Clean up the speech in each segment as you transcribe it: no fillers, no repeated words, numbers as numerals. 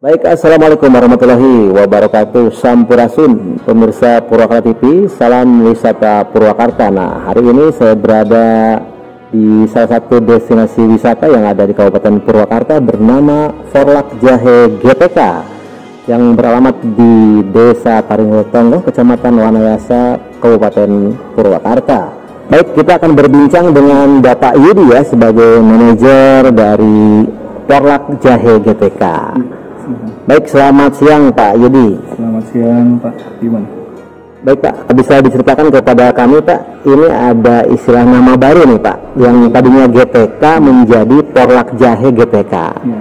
Baik, assalamualaikum warahmatullahi wabarakatuh. Sampurasun, pemirsa Purwakarta TV, salam wisata Purwakarta. Nah, hari ini saya berada di salah satu destinasi wisata yang ada di Kabupaten Purwakarta bernama Porlak Jahe GTK yang beralamat di Desa Taringwetongo, Kecamatan Wanayasa, Kabupaten Purwakarta. Baik, kita akan berbincang dengan Bapak Yudi ya sebagai manajer dari Porlak Jahe GTK. Baik, selamat siang Pak Yudi. Selamat siang Pak Iman. Baik Pak, bisa diceritakan kepada kami Pak, ini ada istilah nama baru nih Pak, yang tadinya GTK menjadi Porlak Jahe GTK. Ya,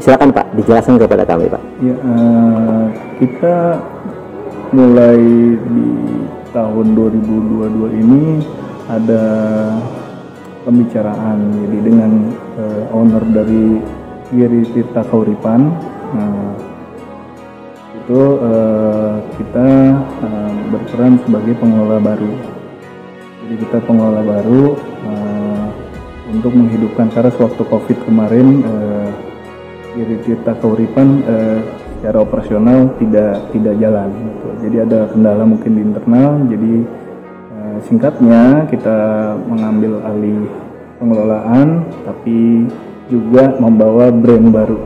silakan Pak, dijelaskan kepada kami Pak. ya kita mulai di tahun 2022 ini ada pembicaraan jadi dengan owner dari Giri Tirta Kauripan. Itu kita berperan sebagai pengelola baru. Jadi kita pengelola baru untuk menghidupkan, karena sewaktu COVID kemarin Giri Tirta Kauripan secara operasional tidak jalan. Gitu. Jadi ada kendala mungkin di internal. Jadi singkatnya kita mengambil alih pengelolaan, tapi juga membawa brand baru.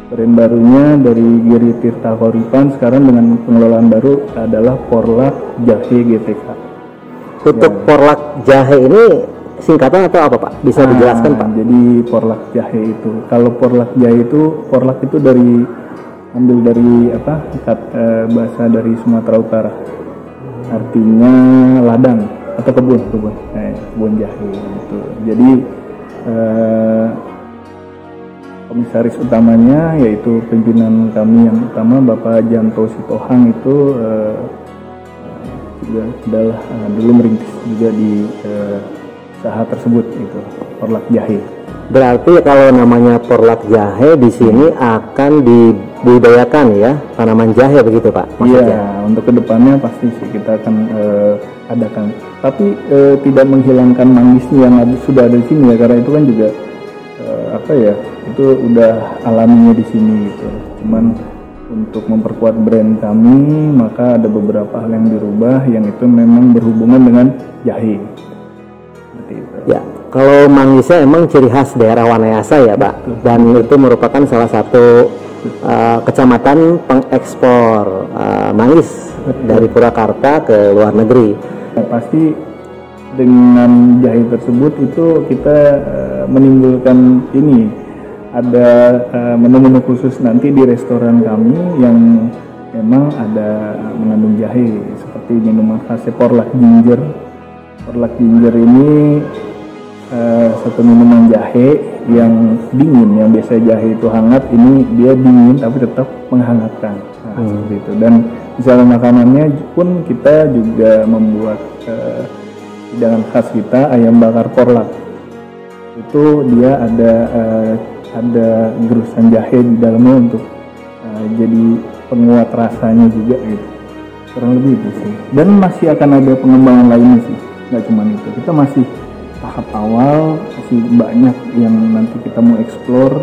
Brand barunya dari Giri Tirta Kauripan sekarang dengan pengelolaan baru adalah Porlak Jahe GTK. Untuk ya. Porlak Jahe ini singkatan atau apa Pak? Bisa dijelaskan Pak? Jadi Porlak Jahe itu, kalau Porlak Jahe itu, Porlak itu ambil dari bahasa dari Sumatera Utara, artinya ladang atau kebun jahe gitu. Jadi komisaris utamanya yaitu pimpinan kami yang utama Bapak Janto Sitohang itu juga adalah dulu merintis juga di usaha tersebut itu Porlak Jahe. Berarti kalau namanya Porlak Jahe di sini akan dibudidayakan ya tanaman jahe begitu Pak? Iya, untuk kedepannya pasti sih kita akan adakan. Tapi tidak menghilangkan manisnya yang sudah ada di sini ya, karena itu kan juga itu udah alaminya di sini gitu. Cuman untuk memperkuat brand kami, maka ada beberapa hal yang dirubah yang itu memang berhubungan dengan jahe. Seperti itu. Ya, kalau mangisnya emang ciri khas daerah Wanayasa ya Pak. Betul. Dan itu merupakan salah satu kecamatan pengekspor mangis. Betul. Dari Purwakarta ke luar negeri. Ya, pasti dengan jahe tersebut itu kita menimbulkan ada menu-menu khusus nanti di restoran kami yang memang ada mengandung jahe, seperti minuman khasnya Porlak Ginger. Porlak Ginger ini satu minuman jahe yang dingin, yang biasa jahe itu hangat, ini dia dingin tapi tetap menghangatkan. Seperti itu. Dan misalnya makanannya pun kita juga membuat hidangan khas kita, ayam bakar Porlak. Itu dia ada gerusan jahe di dalamnya untuk jadi penguat rasanya juga gitu. Kurang lebih itu sih. Dan masih akan ada pengembangan lainnya sih. Nggak cuma itu. Kita masih tahap awal, masih banyak yang nanti kita mau explore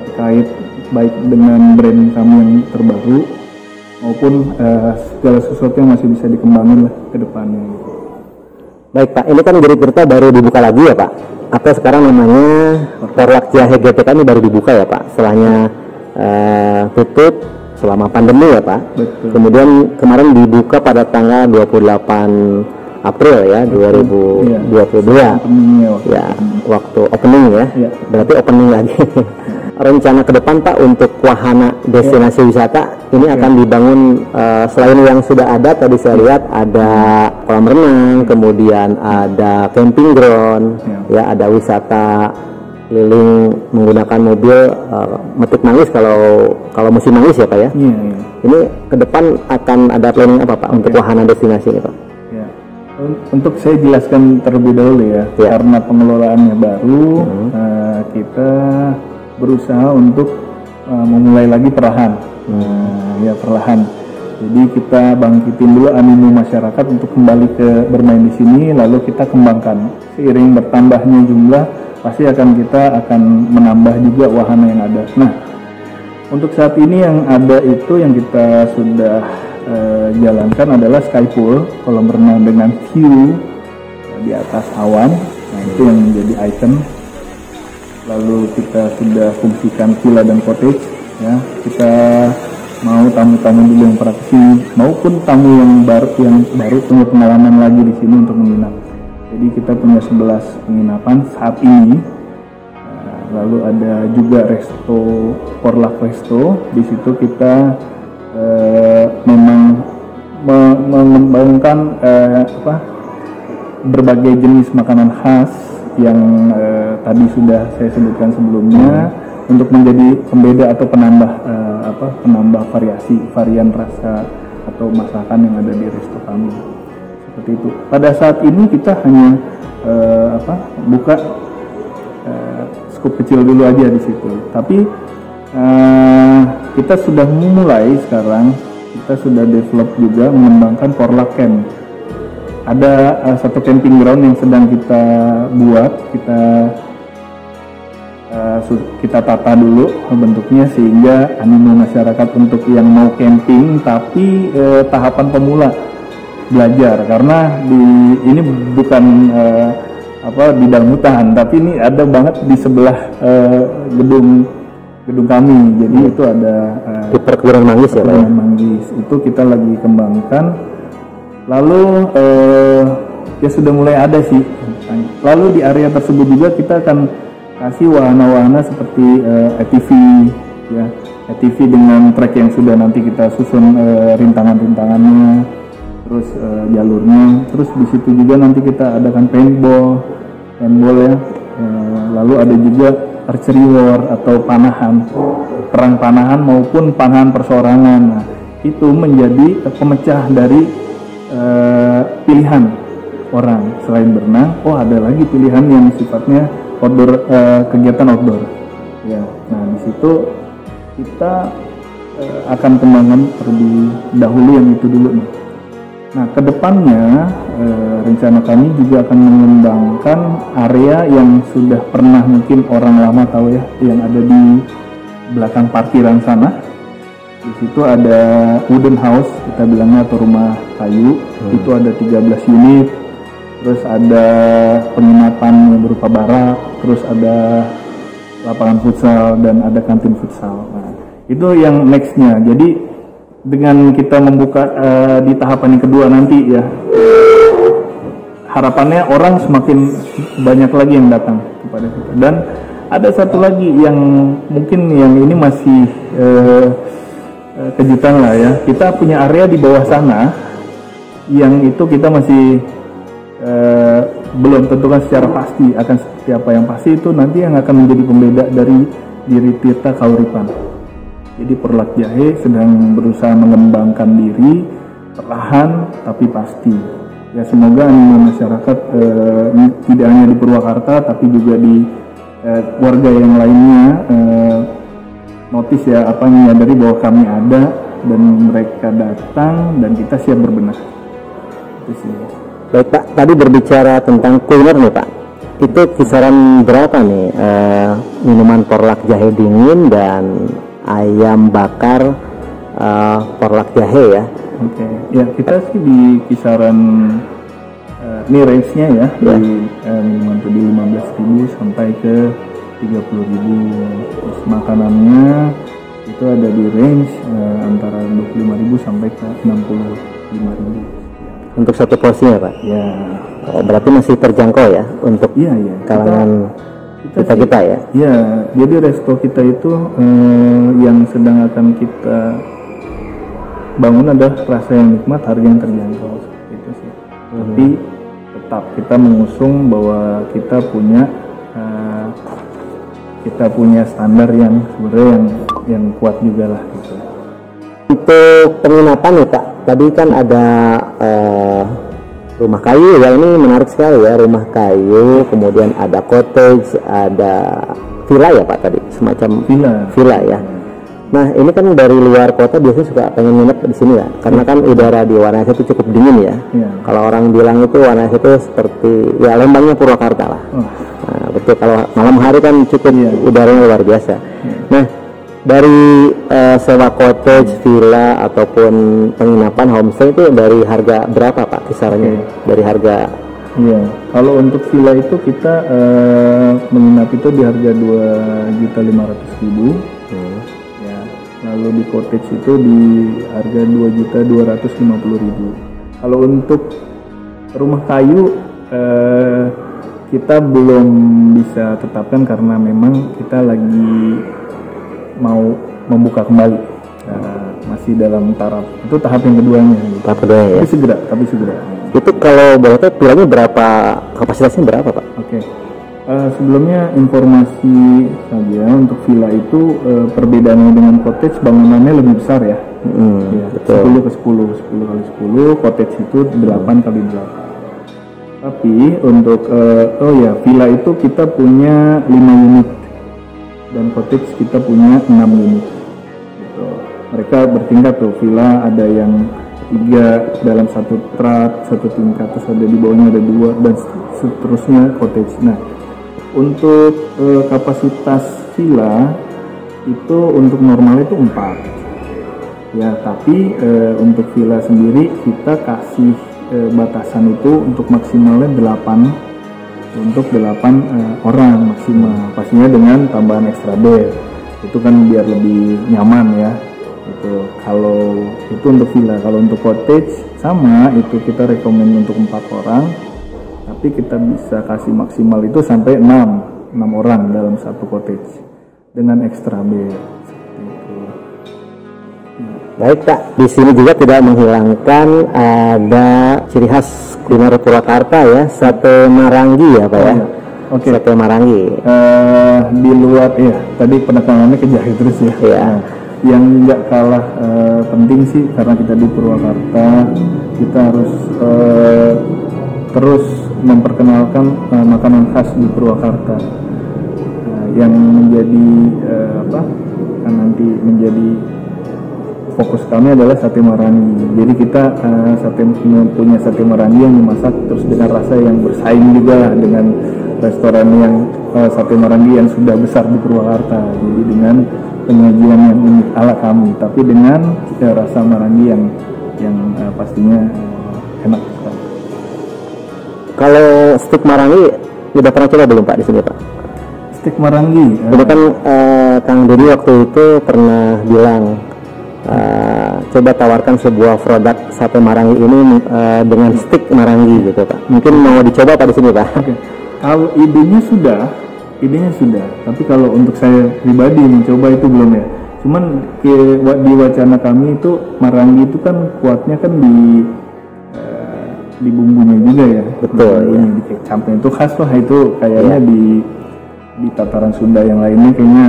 terkait baik dengan brand kami yang terbaru maupun segala sesuatu yang masih bisa dikembangin lah ke depannya. Baik Pak, ini kan Giri Tirta baru dibuka lagi ya Pak? Atau sekarang namanya Porlak Jahe GTK ini baru dibuka ya Pak? Setelahnya tutup selama pandemi ya Pak? Betul. Kemudian kemarin dibuka pada tanggal 28 April ya, 2022 ya, waktu opening ya, berarti opening lagi. Rencana ke depan Pak untuk wahana destinasi wisata ini akan dibangun selain yang sudah ada, tadi saya lihat ada kolam renang, kemudian ada camping ground, ya ada wisata keliling menggunakan mobil metik manggis kalau musim manggis ya Pak ya. Iya, iya. Ini ke depan akan ada planning apa Pak untuk wahana destinasi ini Pak? Ya. Untuk saya jelaskan terlebih dahulu ya, karena pengelolaannya baru, kita berusaha untuk memulai lagi perlahan. Ya perlahan. Jadi kita bangkitin dulu animo masyarakat untuk kembali ke bermain di sini, lalu kita kembangkan. Seiring bertambahnya jumlah, pasti kita akan menambah juga wahana yang ada. Nah, untuk saat ini yang ada itu yang kita sudah jalankan adalah sky pool, kolam renang dengan view di atas awan. Nah, itu yang menjadi item. Lalu kita sudah fungsikan villa dan cottage. Ya, kita mau tamu-tamu dulu yang pernah kesini maupun tamu yang baru punya pengalaman lagi di sini untuk menginap. Jadi kita punya 11 penginapan saat ini. Lalu ada juga resto, Porlak Resto. Di situ kita memang mengembangkan berbagai jenis makanan khas yang tadi sudah saya sebutkan sebelumnya untuk menjadi pembeda atau penambah varian rasa atau masakan yang ada di resto kami. Seperti itu. Pada saat ini kita hanya buka skup kecil dulu aja di situ. Tapi kita sudah memulai sekarang, kita sudah develop juga mengembangkan Porlak Camp. Ada satu camping ground yang sedang kita buat, kita tata dulu bentuknya sehingga animo masyarakat untuk yang mau camping tapi tahapan pemula belajar, karena ini bukan di dalam hutan, tapi ini ada banget di sebelah gedung kami. Jadi itu ada di perkebunan manggis ya Pak ya? Manggis itu kita lagi kembangkan. Lalu ya sudah mulai ada sih. Lalu di area tersebut juga kita akan kasih wahana-wahana seperti ATV ya, ATV dengan trek yang sudah nanti kita susun rintangan-rintangannya, terus jalurnya, terus di situ juga nanti kita adakan paintball ya. Lalu ada juga archery war atau perang panahan maupun panahan perseorangan. Nah, itu menjadi pemecah dari pilihan orang. Selain berenang, ada lagi pilihan yang sifatnya outdoor, kegiatan outdoor ya. Nah, di situ kita akan kembangkan terlebih dahulu yang itu dulu nih. Nah, kedepannya rencana kami juga akan mengembangkan area yang sudah pernah mungkin orang lama tahu ya, yang ada di belakang parkiran sana. Di situ ada wooden house, kita bilangnya, atau rumah kayu. Itu ada 13 unit. Terus ada penginapan yang berupa barak, terus ada lapangan futsal dan ada kantin futsal. Nah, itu yang nextnya. Jadi dengan kita membuka di tahapan yang kedua nanti ya, harapannya orang semakin banyak lagi yang datang kepada kita. Dan ada satu lagi yang mungkin yang ini masih kejutan lah ya. Kita punya area di bawah sana yang itu kita masih belum tentukan secara pasti akan seperti apa. Yang pasti itu nanti yang akan menjadi pembeda dari diri Tirta Kauripan. Jadi Porlak Jahe sedang berusaha mengembangkan diri perlahan tapi pasti. Ya, semoga animo masyarakat tidak hanya di Purwakarta tapi juga di warga yang lainnya notice ya, menyadari bahwa kami ada dan mereka datang dan kita siap berbenah. Itu sih. Baik Pak, tadi berbicara tentang kuliner nih Pak, itu kisaran berapa nih minuman Porlak Jahe dingin dan ayam bakar Porlak Jahe ya? Oke, ya kita sih di kisaran ini range-nya ya, dari minuman itu di 15.000 sampai ke 30.000. Terus makanannya itu ada di range antara 25.000 sampai ke 65.000. Untuk satu porsinya Pak? Ya. Berarti masih terjangkau ya untuk kalangan kita ya? Ya, jadi resto kita itu yang sedang akan kita bangun adalah rasa yang nikmat, harga yang terjangkau, seperti itu sih. Tapi tetap kita mengusung bahwa kita punya kita punya standar yang sebenarnya yang kuat juga lah gitu. Untuk penginapan ya Pak, tadi kan ada rumah kayu ya, ini menarik sekali ya, rumah kayu, kemudian ada cottage, ada villa ya Pak tadi, semacam villa ya. Nah ini kan dari luar kota biasanya suka pengen nginep di sini ya, karena kan udara di Wanayasa itu cukup dingin ya. Kalau orang bilang itu Wanayasa itu seperti ya Lembangnya Purwakarta lah. Nah, betul, kalau malam hari kan cukup udaranya luar biasa. Nah dari sewa cottage, villa ataupun penginapan homestay itu dari harga berapa Pak kisarannya? Dari harga? Iya, kalau untuk villa itu kita menginap itu di harga 2.500.000. Ya, lalu di cottage itu di harga 2.250.000. Kalau untuk rumah kayu kita belum bisa tetapkan karena memang kita lagi mau membuka kembali, masih dalam tahap yang keduanya. Tahap kedua ya. Tapi segera. Itu kalau boleh tahu villanya berapa, kapasitasnya berapa Pak? Oke. Sebelumnya informasi saja untuk villa itu perbedaannya dengan cottage bangunannya lebih besar ya. Betul. 10 kali 10, cottage itu 8 kali 8. Tapi untuk villa itu kita punya 5 unit. Dan cottage kita punya 6 unit gitu. Mereka bertingkat tuh, villa ada yang 3 dalam satu strat, 1 tingkat, terus ada di bawahnya ada 2 dan seterusnya cottage. Nah untuk kapasitas villa itu untuk normal itu 4 ya, tapi untuk villa sendiri kita kasih batasan itu untuk maksimalnya 8 untuk 8 orang maksimal, pastinya dengan tambahan extra bed itu kan biar lebih nyaman ya itu. Kalau itu untuk villa. Kalau untuk cottage sama, itu kita rekomend untuk 4 orang, tapi kita bisa kasih maksimal itu sampai 6 orang dalam satu cottage dengan extra bed seperti itu. Baik Pak, di sini juga tidak menghilangkan ada ciri khas kuliner Purwakarta ya, sate Marangi ya Pak ya. Oke. Sate Marangi. Di luar ya, tadi penekanannya ke jahe terus ya. Iya. Yang nggak kalah penting sih, karena kita di Purwakarta, kita harus terus memperkenalkan makanan khas di Purwakarta yang menjadi kan nanti menjadi fokus kami adalah sate Marangi. Jadi kita punya sate Marangi yang dimasak terus dengan rasa yang bersaing juga dengan restoran yang sate Marangi yang sudah besar di Purwakarta. Jadi dengan penyajian yang unik ala kami, tapi dengan rasa Marangi yang pastinya enak sekali. Kalau stik Marangi udah pernah coba belum Pak di sini Pak? Stik Marangi. Ini kan Kang Dodi waktu itu pernah bilang coba tawarkan sebuah produk sate Marangi ini dengan stik Marangi gitu Pak. Mungkin mau dicoba Pak di sini Pak. Oke. Kalau idenya sudah, tapi kalau untuk saya pribadi mencoba itu belum ya. Cuman di wacana kami itu Marangi itu kan kuatnya kan di bumbunya juga ya. Betul ya. Di kecapnya itu khas lah, itu kayaknya di tataran Sunda yang lainnya kayaknya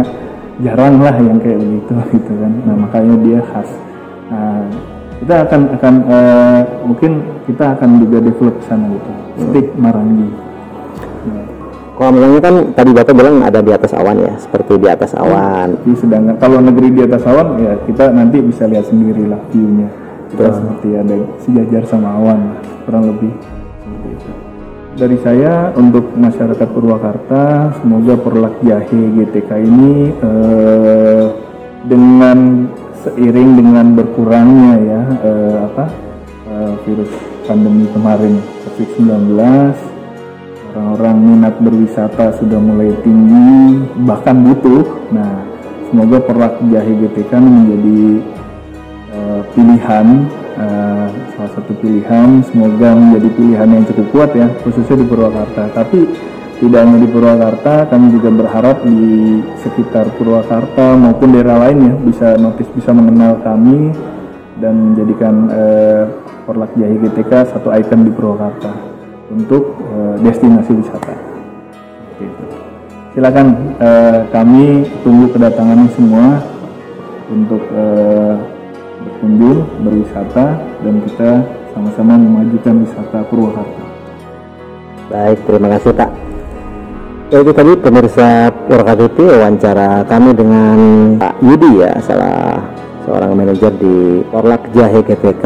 jarang lah yang kayak begitu gitu kan. Nah makanya dia khas. Nah kita akan mungkin kita akan juga develop ke sana gitu, stik Marangi. Kalau misalnya kan tadi Bapak bilang ada di atas awan ya, seperti di atas awan. Sedangkan kalau negeri di atas awan ya kita nanti bisa lihat sendiri lah view-nya. Kita seperti ada sejajar sama awan, kurang lebih seperti itu. Dari saya untuk masyarakat Purwakarta, semoga Porlak Jahe GTK ini dengan seiring dengan berkurangnya ya virus pandemi kemarin COVID-19, orang-orang minat berwisata sudah mulai tinggi, bahkan butuh. Nah, semoga Porlak Jahe GTK menjadi pilihan, salah satu pilihan. Semoga menjadi pilihan yang cukup kuat ya, khususnya di Purwakarta. Tapi tidak hanya di Purwakarta, kami juga berharap di sekitar Purwakarta maupun daerah lain ya bisa mengenal kami dan menjadikan Porlak Jahe GTK satu ikon di Purwakarta untuk destinasi wisata. silakan kami tunggu kedatangannya semua untuk berkunjung, berwisata, dan kita sama-sama memajukan wisata Purwakarta. Baik, terima kasih Pak. Ya, itu tadi pemirsa Purwakarta TV, wawancara kami dengan Pak Yudi ya, salah seorang manajer di Porlak Jahe GTK.